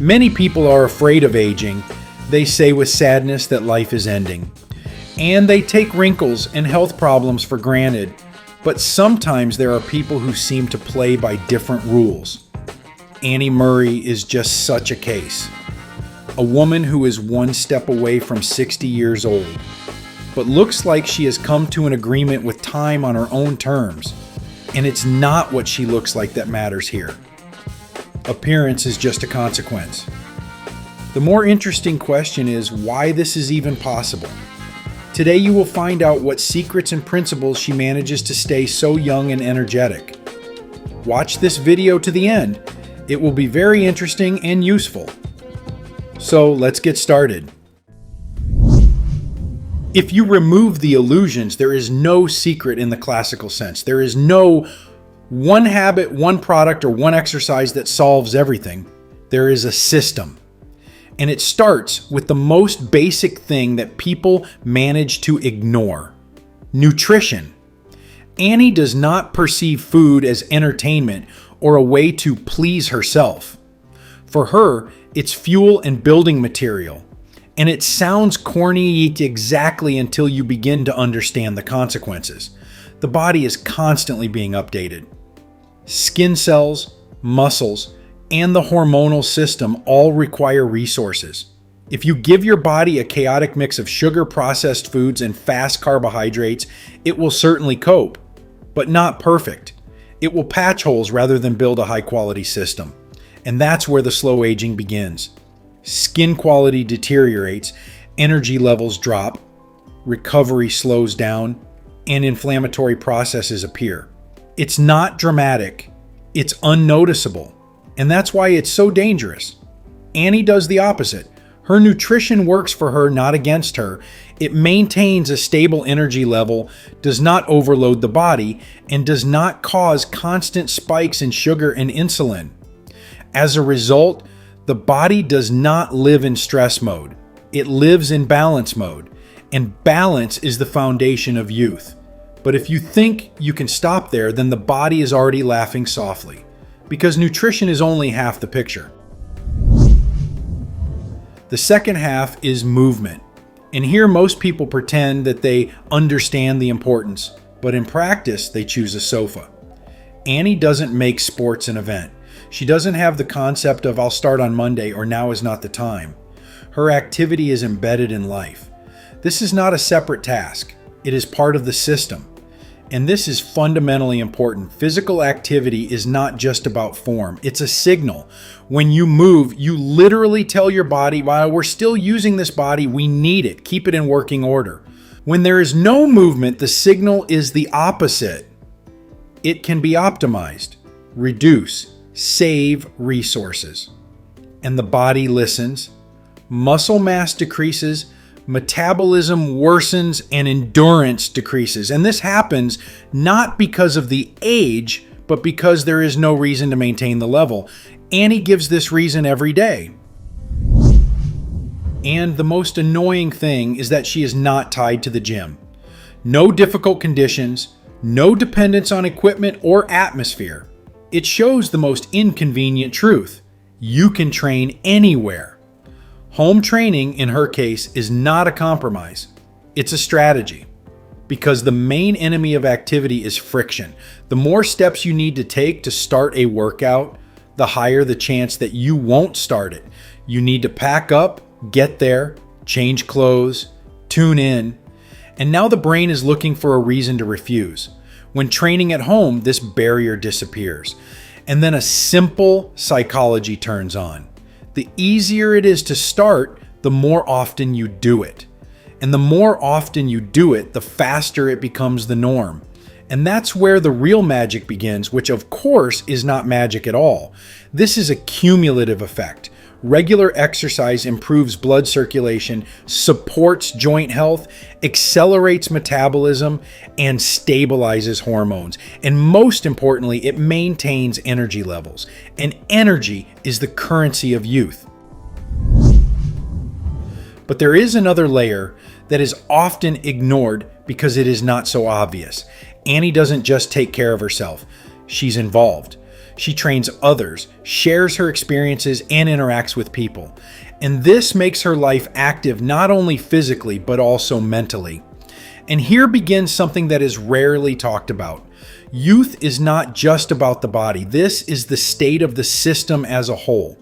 Many people are afraid of aging. They say with sadness that life is ending. And they take wrinkles and health problems for granted. But sometimes there are people who seem to play by different rules. Annie Murray is just such a case. A woman who is one step away from 60 years old, but looks like she has come to an agreement with time on her own terms. And it's not what she looks like that matters here. Appearance is just a consequence. The more interesting question is why this is even possible. Today you will find out what secrets and principles she manages to stay so young and energetic. Watch this video to the end. It will be very interesting and useful. So let's get started. If you remove the illusions, there is no secret in the classical sense. There is no one habit, one product, or one exercise that solves everything. There is a system. And it starts with the most basic thing that people manage to ignore: nutrition. Annie does not perceive food as entertainment or a way to please herself. For her, it's fuel and building material. And it sounds corny exactly until you begin to understand the consequences. The body is constantly being updated. Skin cells, muscles, and the hormonal system all require resources. If you give your body a chaotic mix of sugar, processed foods, and fast carbohydrates, it will certainly cope, but not perfect. It will patch holes rather than build a high-quality system. And that's where the slow aging begins. Skin quality deteriorates, energy levels drop, recovery slows down, and inflammatory processes appear. It's not dramatic, it's unnoticeable, and that's why it's so dangerous. Annie does the opposite. Her nutrition works for her, not against her. It maintains a stable energy level, does not overload the body, and does not cause constant spikes in sugar and insulin. As a result, the body does not live in stress mode. It lives in balance mode, and balance is the foundation of youth. But if you think you can stop there, then the body is already laughing softly, because nutrition is only half the picture. The second half is movement. And here most people pretend that they understand the importance, but in practice they choose a sofa. Annie doesn't make sports an event. She doesn't have the concept of "I'll start on Monday" or "now is not the time." Her activity is embedded in life. This is not a separate task. It is part of the system. And this is fundamentally important. Physical activity is not just about form. It's a signal. When you move, you literally tell your body, while we're still using this body, we need it. Keep it in working order. When there is no movement, the signal is the opposite. It can be optimized, reduce, save resources. And the body listens. Muscle mass decreases, metabolism worsens, and endurance decreases. And this happens not because of the age, but because there is no reason to maintain the level. Annie gives this reason every day. And the most annoying thing is that she is not tied to the gym. No difficult conditions, no dependence on equipment or atmosphere. It shows the most inconvenient truth. You can train anywhere. Home training, in her case, is not a compromise. It's a strategy. Because the main enemy of activity is friction. The more steps you need to take to start a workout, the higher the chance that you won't start it. You need to pack up, get there, change clothes, tune in, and now the brain is looking for a reason to refuse. When training at home, this barrier disappears. And then a simple psychology turns on. The easier it is to start, the more often you do it. And the more often you do it, the faster it becomes the norm. And that's where the real magic begins, which of course is not magic at all. This is a cumulative effect. Regular exercise improves blood circulation, supports joint health, accelerates metabolism, and stabilizes hormones. And most importantly, it maintains energy levels. And energy is the currency of youth. But there is another layer that is often ignored because it is not so obvious. Annie doesn't just take care of herself. She's involved. She trains others, shares her experiences, and interacts with people. And this makes her life active not only physically, but also mentally. And here begins something that is rarely talked about. Youth is not just about the body. This is the state of the system as a whole.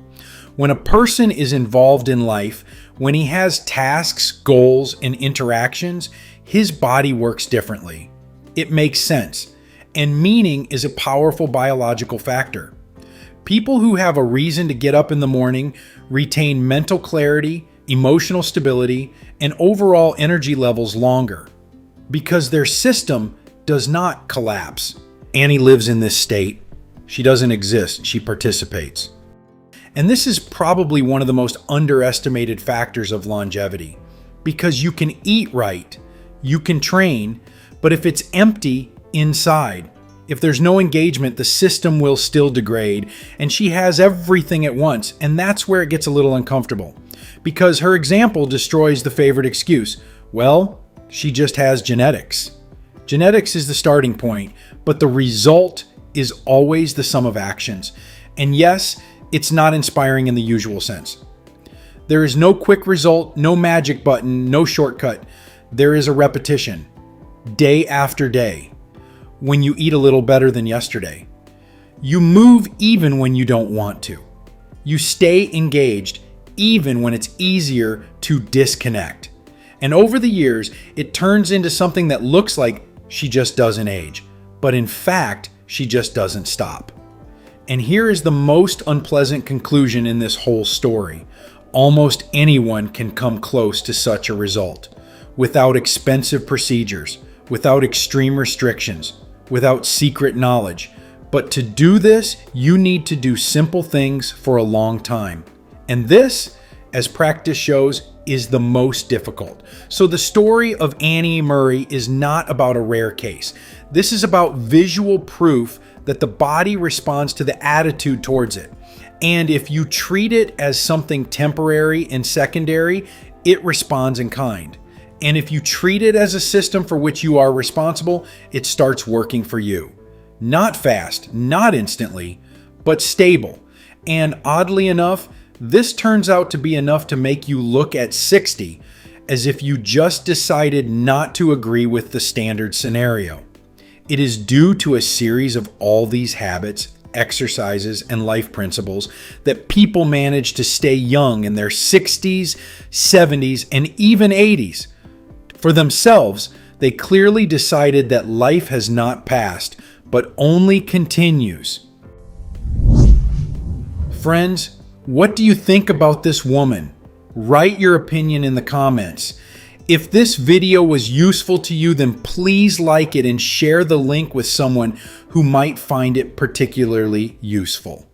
When a person is involved in life, when he has tasks, goals, and interactions, his body works differently. It makes sense. And meaning is a powerful biological factor. People who have a reason to get up in the morning retain mental clarity, emotional stability, and overall energy levels longer because their system does not collapse. Annie lives in this state. She doesn't exist, she participates. And this is probably one of the most underestimated factors of longevity because you can eat right, you can train, but if it's empty inside, if there's no engagement, the system will still degrade, and she has everything at once, and that's where it gets a little uncomfortable because her example destroys the favorite excuse. Well, she just has genetics. Genetics is the starting point, but the result is always the sum of actions. And yes, it's not inspiring in the usual sense. There is no quick result, no magic button, no shortcut. There is a repetition, day after day. When you eat a little better than yesterday. You move even when you don't want to. You stay engaged even when it's easier to disconnect. And over the years, it turns into something that looks like she just doesn't age, but in fact, she just doesn't stop. And here is the most unpleasant conclusion in this whole story. Almost anyone can come close to such a result without expensive procedures, without extreme restrictions, without secret knowledge. But to do this, you need to do simple things for a long time. And this, as practice shows, is the most difficult. So the story of Annie Murray is not about a rare case. This is about visual proof that the body responds to the attitude towards it. And if you treat it as something temporary and secondary, it responds in kind. And if you treat it as a system for which you are responsible, it starts working for you. Not fast, not instantly, but stable. And oddly enough, this turns out to be enough to make you look at 60 as if you just decided not to agree with the standard scenario. It is due to a series of all these habits, exercises, and life principles that people manage to stay young in their 60s, 70s, and even 80s. For themselves, they clearly decided that life has not passed, but only continues. Friends, what do you think about this woman? Write your opinion in the comments. If this video was useful to you, then please like it and share the link with someone who might find it particularly useful.